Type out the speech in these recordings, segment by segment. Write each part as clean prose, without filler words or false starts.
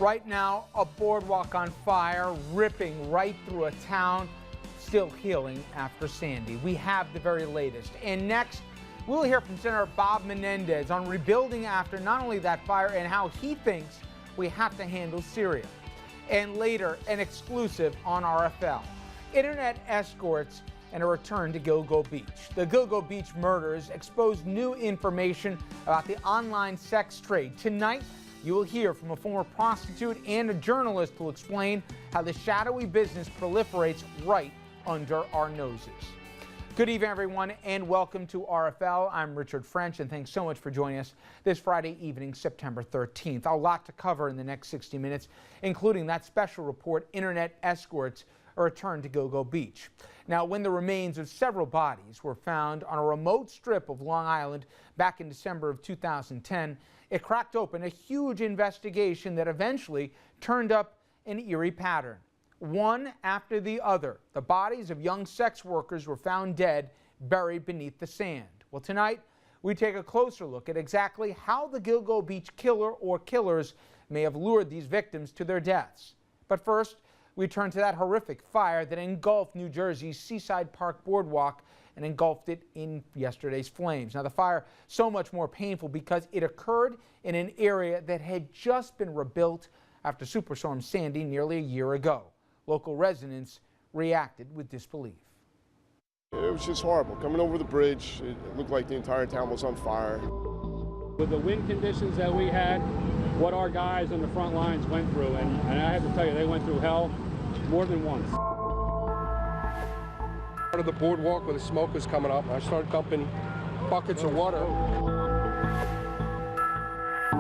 Right now, a boardwalk on fire, ripping right through a town, still healing after Sandy. We have the very latest. And next, we'll hear from Senator Bob Menendez on rebuilding after not only that fire and how he thinks we have to handle Syria. And later, an exclusive on RFL. Internet escorts and a return to Gilgo Beach. The Gilgo Beach murders exposed new information about the online sex trade. Tonight, you will hear from a former prostitute and a journalist who will explain how the shadowy business proliferates right under our noses. Good evening, everyone, and welcome to RFL. I'm Richard French, and thanks so much for joining us this Friday evening, September 13th. A lot to cover in the next 60 minutes, including that special report, Internet Escorts, a return to Gilgo Beach. Now, when the remains of several bodies were found on a remote strip of Long Island back in December of 2010, it cracked open a huge investigation that eventually turned up an eerie pattern. One after the other, the bodies of young sex workers were found dead, buried beneath the sand. Well, tonight, we take a closer look at exactly how the Gilgo Beach killer or killers may have lured these victims to their deaths. But first, we turn to that horrific fire that engulfed New Jersey's Seaside Park Boardwalk and engulfed it in yesterday's flames. Now, the fire so much more painful because it occurred in an area that had just been rebuilt after Superstorm Sandy nearly a year ago. Local residents reacted with disbelief. It was just horrible. Coming over the bridge, it looked like the entire town was on fire. With the wind conditions that we had, what our guys on the front lines went through, and I have to tell you, they went through hell more than once. Part of the boardwalk where the smoke was coming up, I started dumping buckets of water.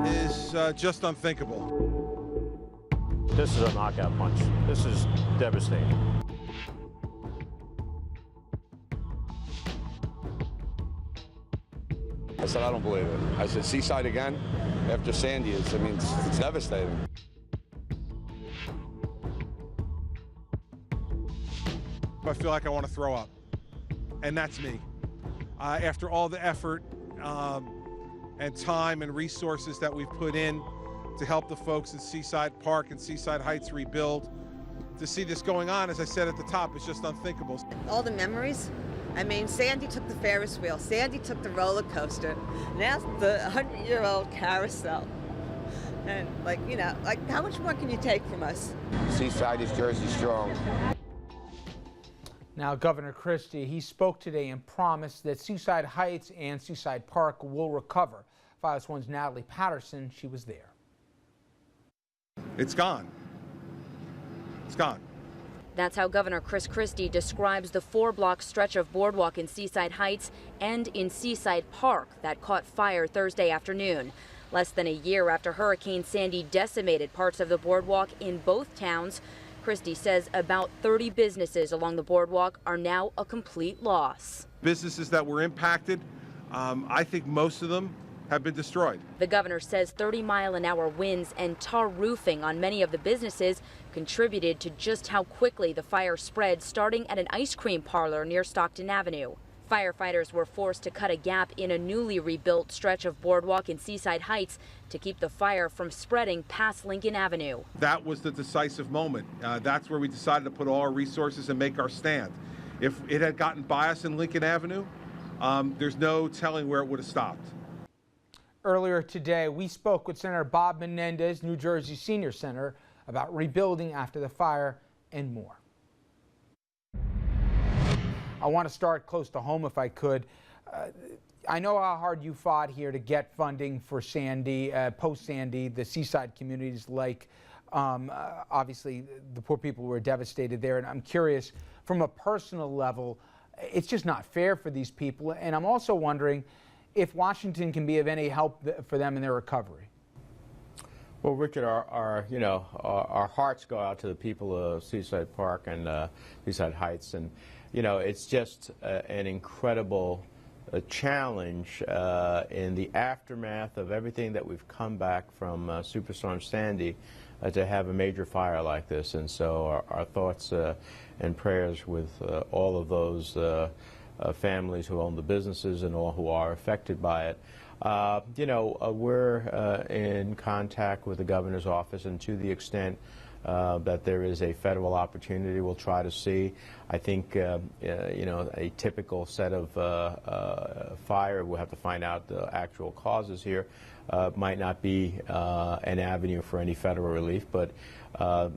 Is just unthinkable. This is a knockout punch. This is devastating. I said, I don't believe it. I said, Seaside again? After Sandy, it's devastating. I feel like I want to throw up, and that's me. After all the effort and time and resources that we've put in to help the folks at Seaside Park and Seaside Heights rebuild, to see this going on, as I said at the top, is just unthinkable. All the memories. I mean, Sandy took the Ferris wheel, Sandy took the roller coaster, now the 100-year-old carousel. And how much more can you take from us? Seaside is Jersey strong. Now, Governor Christie, he spoke today and promised that Seaside Heights and Seaside Park will recover. Fox 1's Natalie Patterson, she was there. It's gone. It's gone. That's how Governor Chris Christie describes the 4-block stretch of boardwalk in Seaside Heights and in Seaside Park that caught fire Thursday afternoon. Less than a year after Hurricane Sandy decimated parts of the boardwalk in both towns, Christie says about 30 businesses along the boardwalk are now a complete loss. Businesses that were impacted, I think most of them have been destroyed. The governor says 30-mile-an-hour winds and tar roofing on many of the businesses contributed to just how quickly the fire spread, starting at an ice cream parlor near Stockton Avenue. Firefighters were forced to cut a gap in a newly rebuilt stretch of boardwalk in Seaside Heights to keep the fire from spreading past Lincoln Avenue. That was the decisive moment. That's where we decided to put all our resources and make our stand. If it had gotten by us in Lincoln Avenue, there's no telling where it would have stopped. Earlier today, we spoke with Senator Bob Menendez, New Jersey Senior Senator, about rebuilding after the fire and more. I want to start close to home if I could. I know how hard you fought here to get funding for Sandy, post-Sandy, the Seaside communities like, obviously, the poor people were devastated there. And I'm curious, from a personal level, it's just not fair for these people. And I'm also wondering if Washington can be of any help for them in their recovery. Well, Richard, our hearts go out to the people of Seaside Park and Seaside Heights, and it's just an incredible challenge in the aftermath of everything that we've come back from Superstorm Sandy to have a major fire like this. And so our thoughts and prayers with all of those families who own the businesses and all who are affected by it. We're in contact with the governor's office, and to the extent that there is a federal opportunity, we'll try to see. I think, a typical set of fire, we'll have to find out the actual causes here, might not be an avenue for any federal relief, but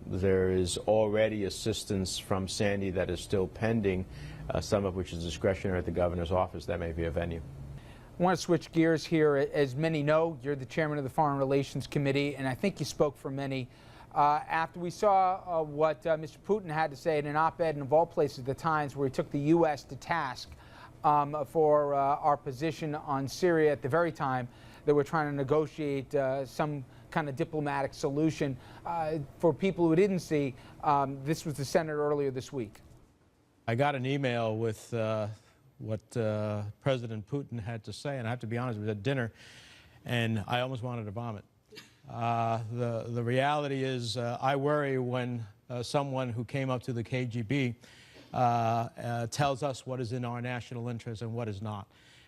there is already assistance from Sandy that is still pending, some of which is discretionary at the governor's office. That may be a venue. I want to switch gears here. As many know, you're the chairman of the Foreign Relations Committee, and I think you spoke for many. After we saw what Mr. Putin had to say in an op-ed in, of all places, the Times, where he took the U.S. to task for our position on Syria at the very time that we're trying to negotiate some kind of diplomatic solution. For people who didn't see, this was the Senate earlier this week. I got an email with what President Putin had to say, and I have to be honest, it was at dinner, and I almost wanted to vomit. The reality is I worry when someone who came up to the KGB tells us what is in our national interest and what is not.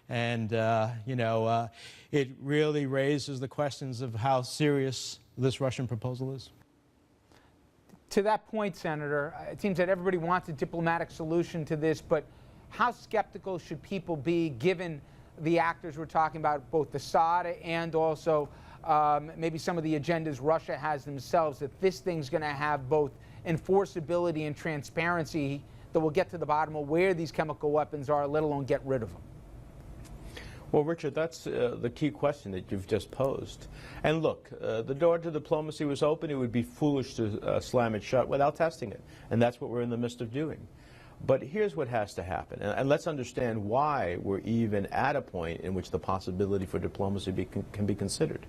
And, it really raises the questions of how serious this Russian proposal is. To that point, Senator, it seems that everybody wants a diplomatic solution to this, but how skeptical should people be given the actors we're talking about, both Assad and also maybe some of the agendas Russia has themselves, that this thing's going to have both enforceability and transparency that will get to the bottom of where these chemical weapons are, let alone get rid of them? Well, Richard, that's the key question that you've just posed. And look, the door to diplomacy was open. It would be foolish to slam it shut without testing it. And that's what we're in the midst of doing. But here's what has to happen. And let's understand why we're even at a point in which the possibility for diplomacy can be considered.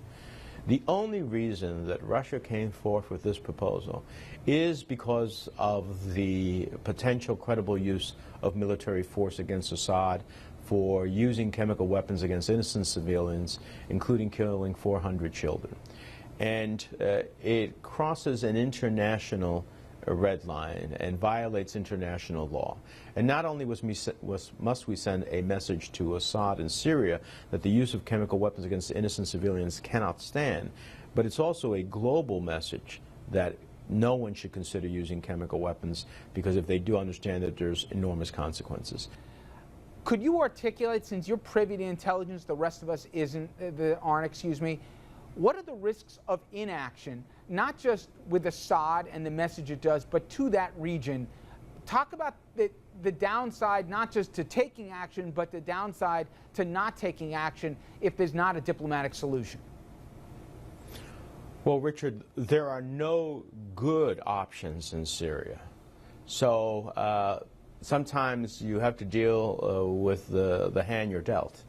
The only reason that Russia came forth with this proposal is because of the potential credible use of military force against Assad for using chemical weapons against innocent civilians, including killing 400 children. And it crosses an international red line and violates international law. And not only must we send a message to Assad in Syria that the use of chemical weapons against innocent civilians cannot stand, but it's also a global message that no one should consider using chemical weapons, because if they do, understand that there's enormous consequences. Could you articulate, since you're privy to intelligence, the rest of us aren't, what are the risks of inaction, not just with Assad and the message it does, but to that region? Talk about the downside, not just to taking action, but the downside to not taking action if there's not a diplomatic solution. Well, Richard, there are no good options in Syria. So sometimes you have to deal with the hand you're dealt.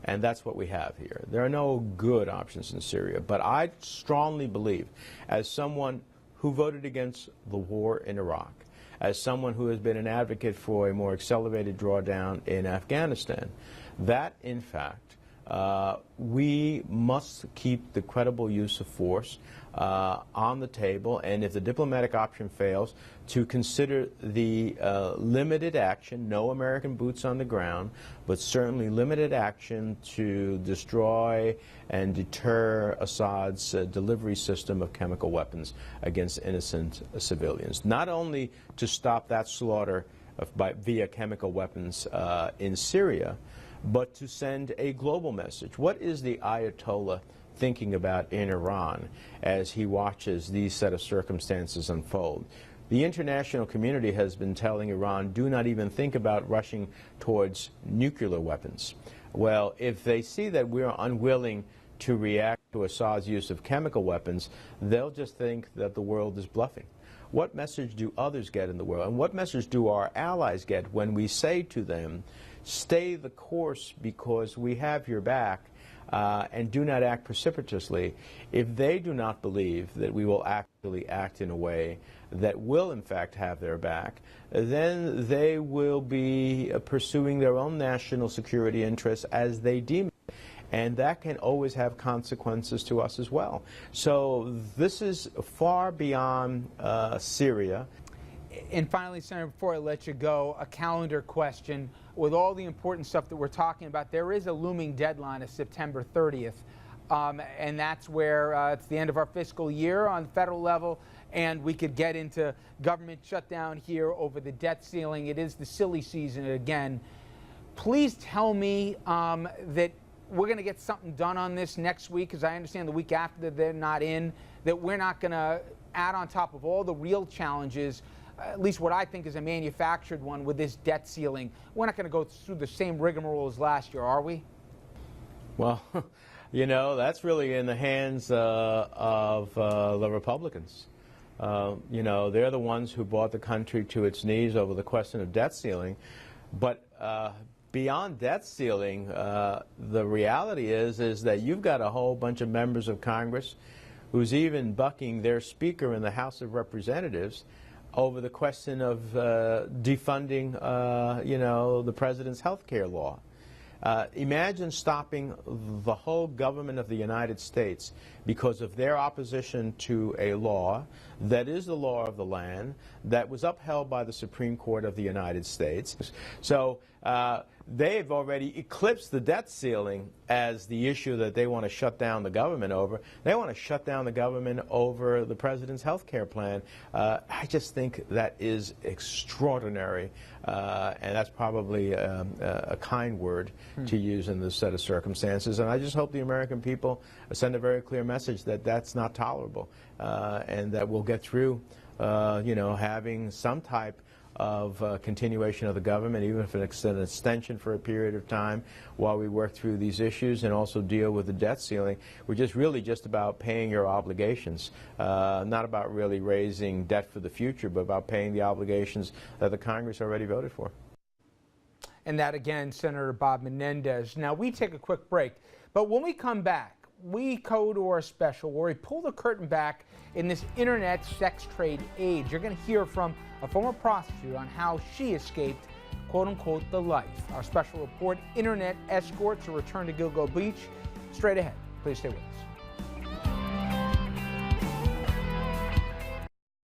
And that's what we have here. There are no good options in Syria. But I strongly believe, as someone who voted against the war in Iraq, as someone who has been an advocate for a more accelerated drawdown in Afghanistan, that, in fact, we must keep the credible use of force on the table, and if the diplomatic option fails, to consider the limited action, no American boots on the ground, but certainly limited action to destroy and deter Assad's delivery system of chemical weapons against innocent civilians. Not only to stop that slaughter via chemical weapons in Syria, but to send a global message. What is the Ayatollah thinking about in Iran as he watches these set of circumstances unfold? The international community has been telling Iran, do not even think about rushing towards nuclear weapons. Well, if they see that we're unwilling to react to Assad's use of chemical weapons, they'll just think that the world is bluffing. What message do others get in the world? And what message do our allies get when we say to them, stay the course because we have your back, and do not act precipitously? If they do not believe that we will actually act in a way that will in fact have their back, then they will be pursuing their own national security interests as they deem it. And that can always have consequences to us as well. So this is far beyond Syria. And finally, Senator, before I let you go, a calendar question. With all the important stuff that we're talking about, there is a looming deadline of September 30th. And that's where it's the end of our fiscal year on the federal level, and we could get into government shutdown here over the debt ceiling. It is the silly season again. Please tell me that we're going to get something done on this next week, because I understand the week after that they're not in, that we're not going to add on top of all the real challenges, at least what I think is a manufactured one with this debt ceiling. We're not going to go through the same rigmarole as last year, are we? Well, you know, that's really in the hands of the Republicans. You know, they're the ones who brought the country to its knees over the question of debt ceiling. But beyond debt ceiling, the reality is that you've got a whole bunch of members of Congress who's even bucking their speaker in the House of Representatives over the question of defunding, you know, the president's health care law. Imagine stopping the whole government of the United States because of their opposition to a law that is the law of the land, that was upheld by the Supreme Court of the United States. So they've already eclipsed the debt ceiling as the issue that they want to shut down the government over. They want to shut down the government over the president's health care plan. I just think that is extraordinary, and that's probably a kind word to use in this set of circumstances. And I just hope the American people send a very clear message that that's not tolerable, and that we'll get through, you know, having some type of continuation of the government, even if it's an extension for a period of time while we work through these issues and also deal with the debt ceiling. We're just really just about paying your obligations, not about really raising debt for the future, but about paying the obligations that the Congress already voted for. And that, again, Senator Bob Menendez. Now, we take a quick break, but when we come back, we go to our special where we pull the curtain back in this internet sex trade age. You're going to hear from a former prostitute on how she escaped, quote-unquote, the life. Our special report, Internet Escorts, a return to Gilgo Beach, straight ahead. Please stay with us.